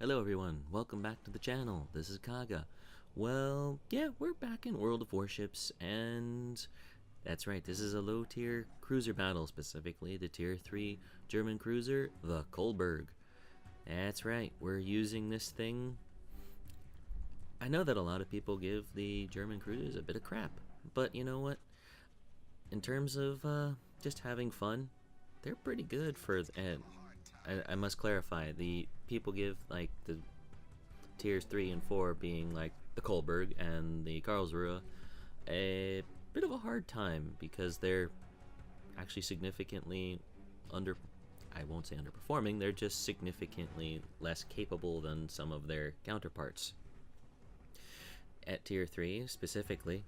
Hello everyone, welcome back to the channel. This is Kaga. Well, yeah, we're back in World of Warships, and that's right, this is a low-tier cruiser battle, specifically the Tier 3 German cruiser, the Kolberg. That's right, we're using this thing. I know that a lot of people give the German cruisers a bit of crap, but you know what? In terms of just having fun, they're pretty good for... I must clarify, the people give like the tiers 3 and 4 being like the Kolberg and the Karlsruhe a bit of a hard time because they're actually significantly I won't say underperforming, they're just significantly less capable than some of their counterparts. At tier 3 specifically,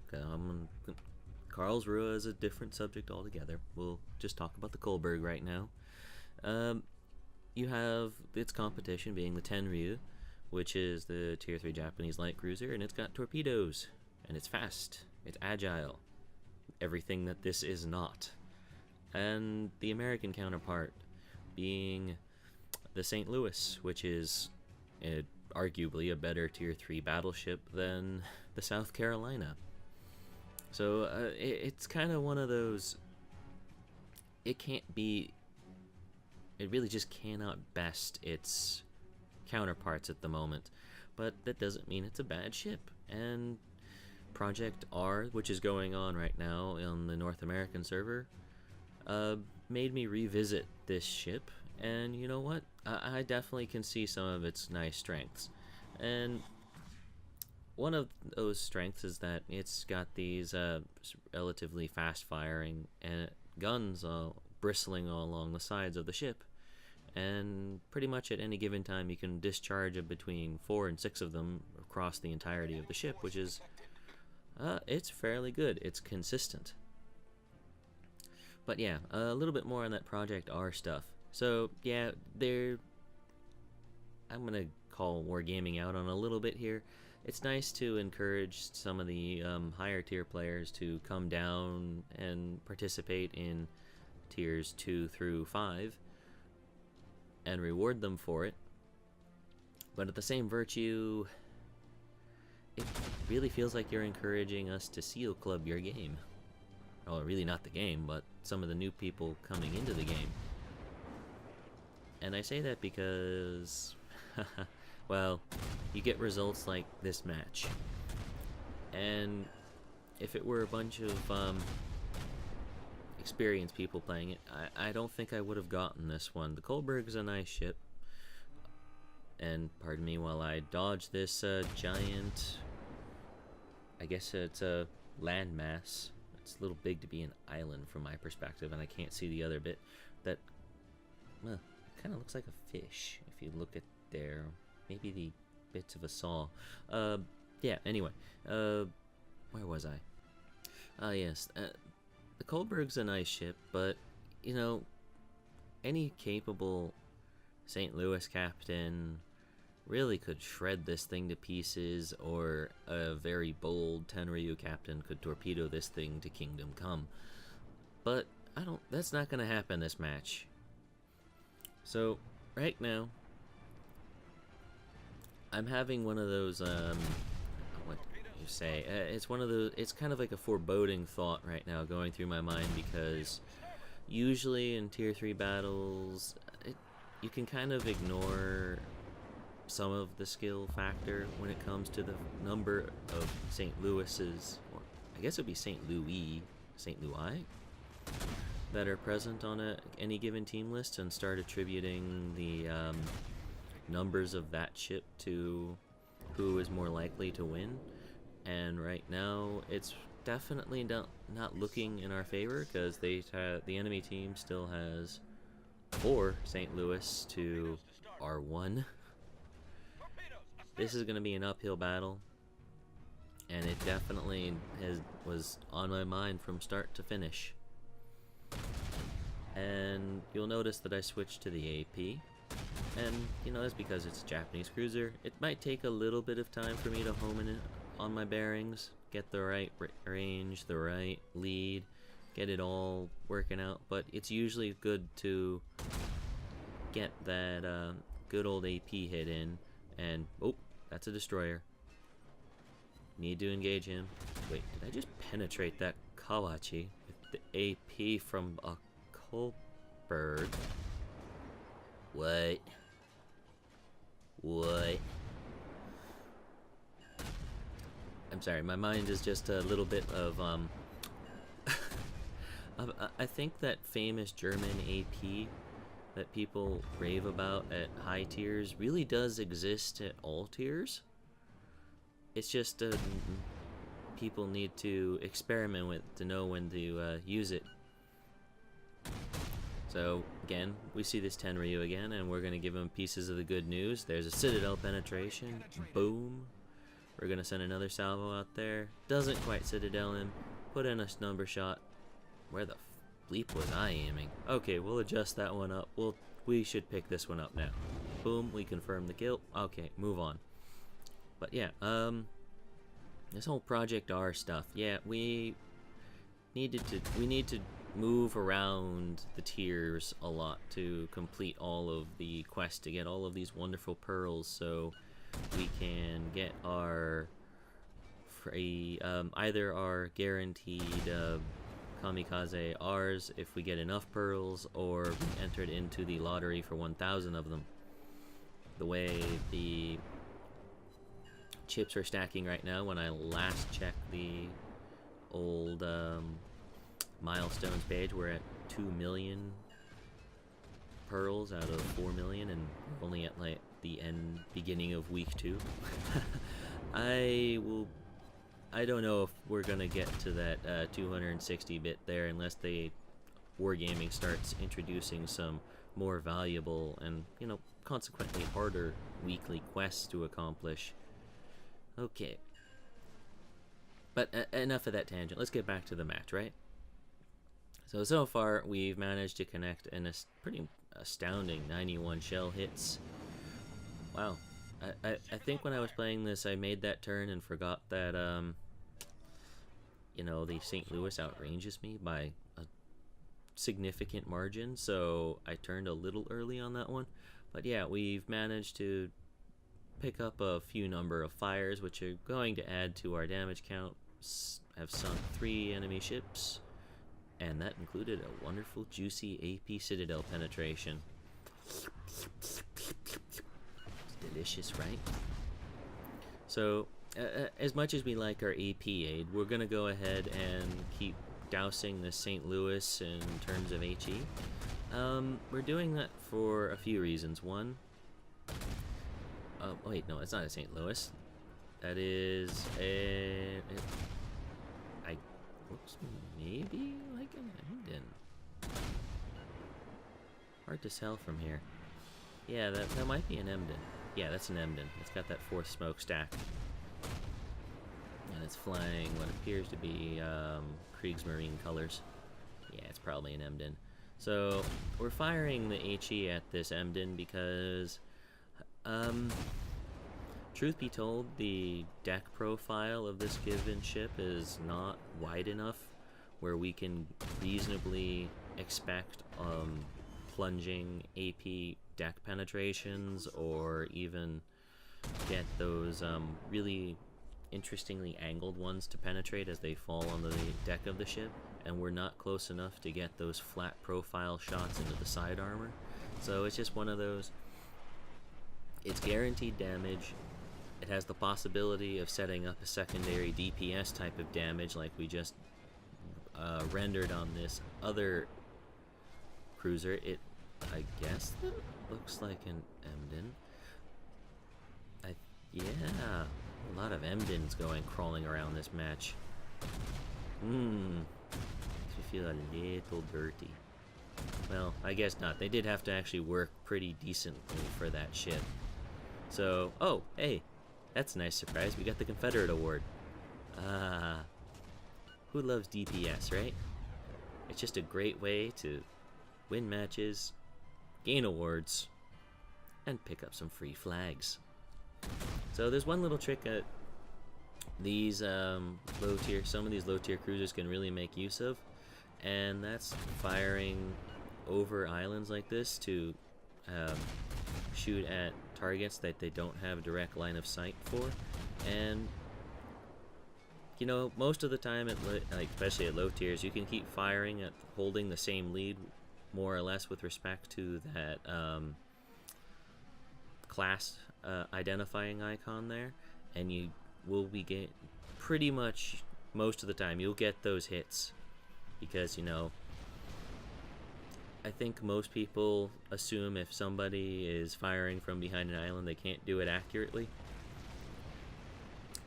Karlsruhe is a different subject altogether. We'll just talk about the Kolberg right now. You have its competition being the Tenryu, which is the Tier 3 Japanese light cruiser, and it's got torpedoes, and it's fast, it's agile, everything that this is not. And the American counterpart being the St. Louis, which is arguably a better Tier 3 battleship than the South Carolina. So it's kind of one of those, it really just cannot best its counterparts at the moment, but that doesn't mean it's a bad ship. And Project R, which is going on right now on the North American server, made me revisit this ship, and you know what? I definitely can see some of its nice strengths. And one of those strengths is that it's got these relatively fast-firing guns bristling all along the sides of the ship, and pretty much at any given time you can discharge between 4 and 6 of them across the entirety of the ship, which is it's fairly good. It's consistent. But yeah, a little bit more on that Project R stuff. So yeah, I'm gonna call Wargaming out on a little bit here. It's nice to encourage some of the higher tier players to come down and participate in tiers 2 through 5 and reward them for it, but at the same virtue, it really feels like you're encouraging us to seal club your game. Well, really not the game, but some of the new people coming into the game. And I say that because well, you get results like this match, and if it were a bunch of experienced people playing it, I don't think I would have gotten this one. The Kolberg's a nice ship, and pardon me while I dodge this giant, I guess it's a landmass. It's a little big to be an island from my perspective, and I can't see the other bit that, well, kind of looks like a fish if you look at there. Maybe the bits of a saw. Yeah, anyway, where was I? Yes, the Kolberg's a nice ship, but, you know, any capable St. Louis captain really could shred this thing to pieces, or a very bold Tenryu captain could torpedo this thing to kingdom come. But that's not going to happen this match. So, right now, I'm having one of those, what you say, it's kind of like a foreboding thought right now going through my mind, because usually in tier 3 battles, you can kind of ignore some of the skill factor when it comes to the number of St. Louis's, or I guess it would be St. Louis, that are present on any given team list, and start attributing the numbers of that ship to who is more likely to win. And right now it's definitely not looking in our favor, because the enemy team still has 4 St. Louis to our 1. This is going to be an uphill battle, and it definitely was on my mind from start to finish. And you'll notice that I switched to the AP, and you know, that's because it's a Japanese cruiser. It might take a little bit of time for me to home in it on my bearings, get the right range, the right lead, get it all working out, but it's usually good to get that good old AP hit in And, oh, that's a destroyer. Need to engage him. Wait, did I just penetrate that Kawachi with the AP from a Kolberg? What? What? I'm sorry, my mind is just a little bit of, I think that famous German AP that people rave about at high tiers really does exist at all tiers. It's just people need to experiment with to know when to use it. So again, we see this Tenryu again, and we're going to give him pieces of the good news. There's a Citadel penetration. Boom. We're going to send another salvo out there. Doesn't quite Citadel him. Put in a number shot. Where the bleep was I aiming? Okay, we'll adjust that one up. We should pick this one up now. Boom, we confirm the kill. Okay, move on. But yeah, this whole Project R stuff. Yeah, we need to move around the tiers a lot to complete all of the quests, to get all of these wonderful pearls, so we can get our free, either our guaranteed Kamikaze R's if we get enough pearls, or be entered into the lottery for 1,000 of them. The way the chips are stacking right now, when I last checked the old milestones page, we're at 2 million pearls out of 4 million, and we're only at like the beginning of week 2. I don't know if we're gonna get to that 260-bit there unless Wargaming starts introducing some more valuable and, you know, consequently harder weekly quests to accomplish. Okay. But enough of that tangent. Let's get back to the match, right? So far, we've managed to connect in a pretty astounding 91 shell hits. Wow. I think when I was playing this, I made that turn and forgot that, you know, the St. Louis outranges me by a significant margin, so I turned a little early on that one. But yeah, we've managed to pick up a few number of fires, which are going to add to our damage count. Have sunk 3 enemy ships, and that included a wonderful, juicy AP Citadel penetration. It's delicious, right? So, as much as we like our AP aid, we're going to go ahead and keep dousing the St. Louis in terms of HE. We're doing that for a few reasons. One, wait, no, it's not a St. Louis. That is whoops, maybe like an Emden. Hard to tell from here. Yeah, that might be an Emden. Yeah, that's an Emden. It's got that 4th smokestack. And it's flying what appears to be Kriegsmarine colors. Yeah, it's probably an Emden. So, we're firing the HE at this Emden because, truth be told, the deck profile of this given ship is not wide enough where we can reasonably expect plunging AP deck penetrations, or even get those really interestingly angled ones to penetrate as they fall on the deck of the ship, and we're not close enough to get those flat profile shots into the side armor. So it's just one of those. It's guaranteed damage. It has the possibility of setting up a secondary DPS type of damage like we just rendered on this other cruiser. I guess that looks like an Emden. Yeah, a lot of Emdens crawling around this match. Makes me feel a little dirty. Well, I guess not. They did have to actually work pretty decently for that ship. So, oh, hey, that's a nice surprise. We got the Confederate Award. Who loves DPS, right? It's just a great way to win matches, gain awards, and pick up some free flags. So there's one little trick that these some of these low tier cruisers can really make use of, and that's firing over islands like this to shoot at targets that they don't have direct line of sight for. And you know, most of the time, like especially at low tiers, you can keep firing at holding the same lead, more or less, with respect to that class identifying icon there, and you will be get pretty much most of the time you'll get those hits, because you know, I think most people assume if somebody is firing from behind an island, they can't do it accurately,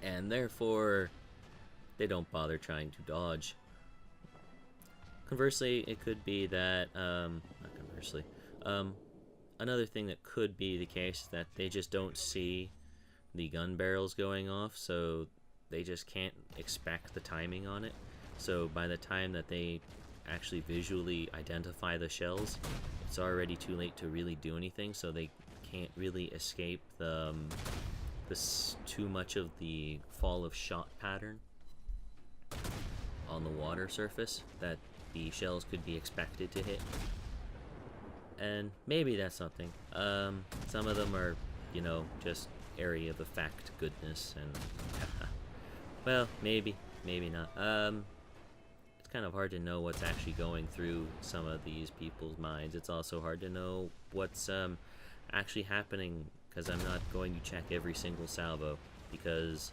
and therefore they don't bother trying to dodge. Conversely, it could be that, not conversely, another thing that could be the case is that they just don't see the gun barrels going off, so they just can't expect the timing on it. So by the time that they actually visually identify the shells, it's already too late to really do anything, so they can't really escape too much of the fall of shot pattern on the water surface that the shells could be expected to hit. And maybe that's something. Some of them are, you know, just area of effect goodness, and well, maybe not. It's kind of hard to know what's actually going through some of these people's minds. It's also hard to know what's actually happening, because I'm not going to check every single salvo, because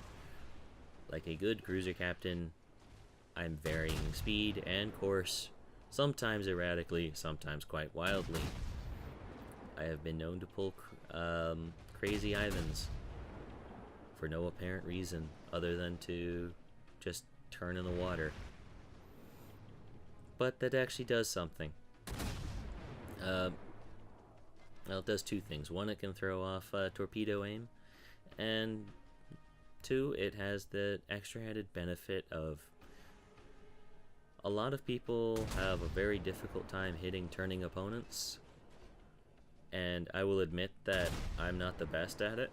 like a good cruiser captain, I'm varying speed and course, sometimes erratically, sometimes quite wildly. I have been known to pull crazy Ivans for no apparent reason other than to just turn in the water. But that actually does something. Well, it does two things. One, it can throw off torpedo aim, and two, it has the extra added benefit of a lot of people have a very difficult time hitting turning opponents, and I will admit that I'm not the best at it.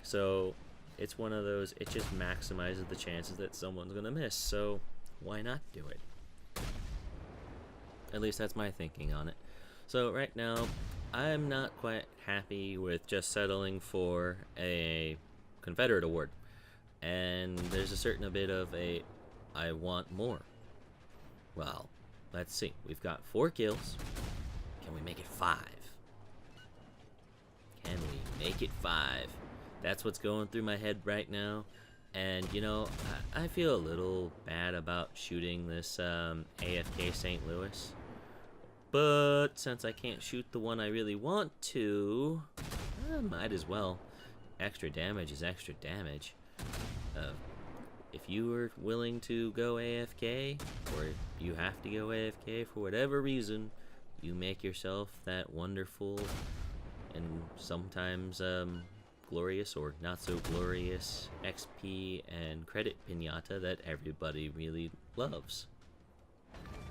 So it's one of those, it just maximizes the chances that someone's gonna miss, so why not do it? At least that's my thinking on it. So right now, I'm not quite happy with just settling for a Confederate award, and there's a certain bit of a I want more. Well, let's see. We've got 4 kills. Can we make it 5? Can we make it 5? That's what's going through my head right now. And, you know, I feel a little bad about shooting this AFK St. Louis. But since I can't shoot the one I really want to, I might as well. Extra damage is extra damage. If you were willing to go AFK, or you have to go AFK for whatever reason, you make yourself that wonderful and sometimes glorious or not so glorious XP and credit piñata that everybody really loves.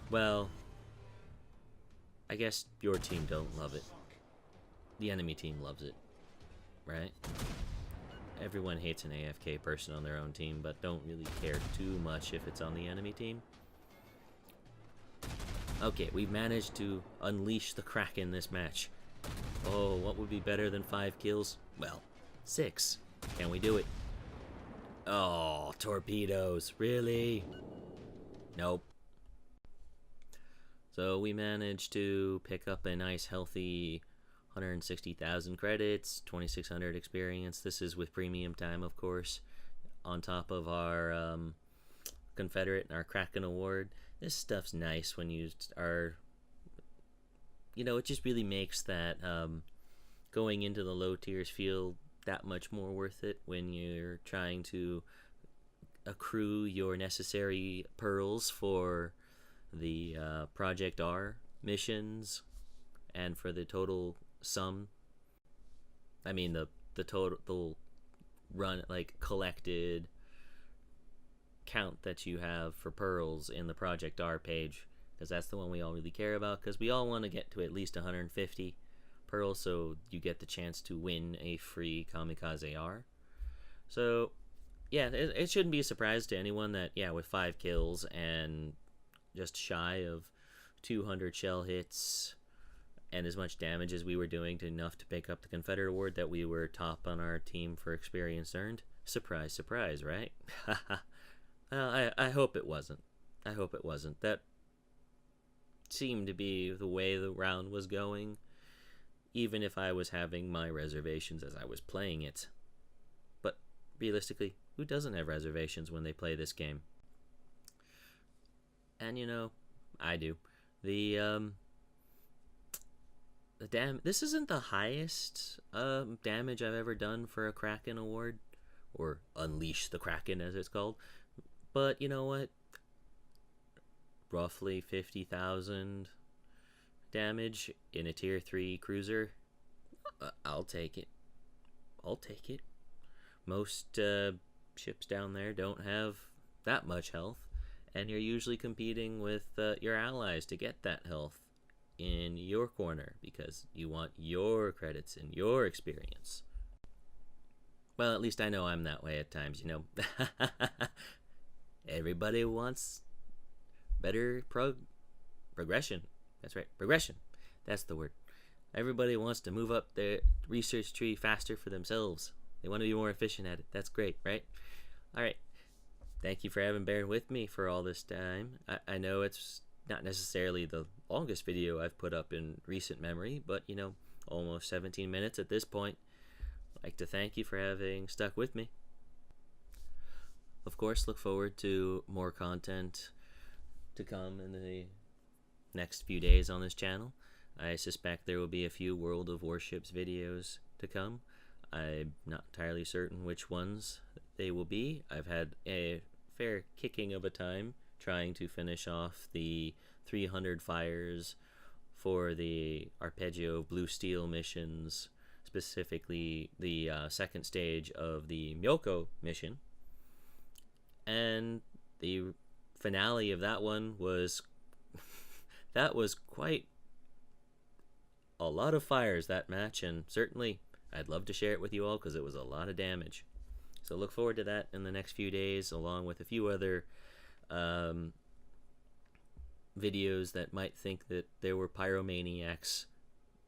Well, I guess your team don't love it. The enemy team loves it, right? Everyone hates an AFK person on their own team, but don't really care too much if it's on the enemy team. Okay, we've managed to unleash the Kraken this match. Oh, what would be better than 5 kills? Well, 6. Can we do it? Oh, torpedoes. Really? Nope. So we managed to pick up a nice healthy 160,000 credits, 2,600 experience. This is with premium time, of course, on top of our Confederate and our Kraken award. This stuff's nice when you are, you know, it just really makes that going into the low tiers feel that much more worth it when you're trying to accrue your necessary pearls for the Project R missions and for the total sum. I mean the total run, like, collected count that you have for pearls in the Project R page, because that's the one we all really care about, because we all want to get to at least 150 pearls so you get the chance to win a free Kamikaze R. So yeah, it shouldn't be a surprise to anyone that, yeah, with 5 kills and just shy of 200 shell hits, and as much damage as we were doing to enough to pick up the Confederate Award that we were top on our team for experience earned. Surprise, surprise, right? Well, I hope it wasn't. I hope it wasn't. That seemed to be the way the round was going, even if I was having my reservations as I was playing it. But realistically, who doesn't have reservations when they play this game? And you know, I do. This isn't the highest damage I've ever done for a Kraken award, or Unleash the Kraken as it's called. But you know what? Roughly 50,000 damage in a tier 3 cruiser. I'll take it. I'll take it. Most ships down there don't have that much health, and you're usually competing with your allies to get that health in your corner because you want your credits and your experience. Well, at least I know I'm that way at times, you know. Everybody wants better progression. That's right, progression. That's the word. Everybody wants to move up the research tree faster for themselves. They want to be more efficient at it. That's great, right? All right. Thank you for having bear with me for all this time. I know it's not necessarily the longest video I've put up in recent memory, but you know, almost 17 minutes at this point. I'd like to thank you for having stuck with me. Of course, look forward to more content to come in the next few days on this channel. I suspect there will be a few World of Warships videos to come. I'm not entirely certain which ones they will be. I've had a fair kicking of a time trying to finish off the 300 fires for the Arpeggio Blue Steel missions, specifically the second stage of the Myoko mission. And the finale of that one was that was quite a lot of fires, that match, and certainly I'd love to share it with you all because it was a lot of damage. So look forward to that in the next few days, along with a few other videos that might think that there were pyromaniacs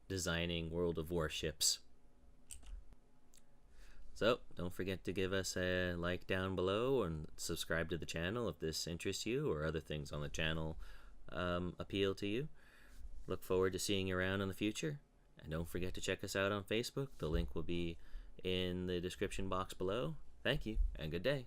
designing World of Warships. So don't forget to give us a like down below and subscribe to the channel if this interests you or other things on the channel appeal to you. Look forward to seeing you around in the future. And don't forget to check us out on Facebook. The link will be in the description box below. Thank you, and good day.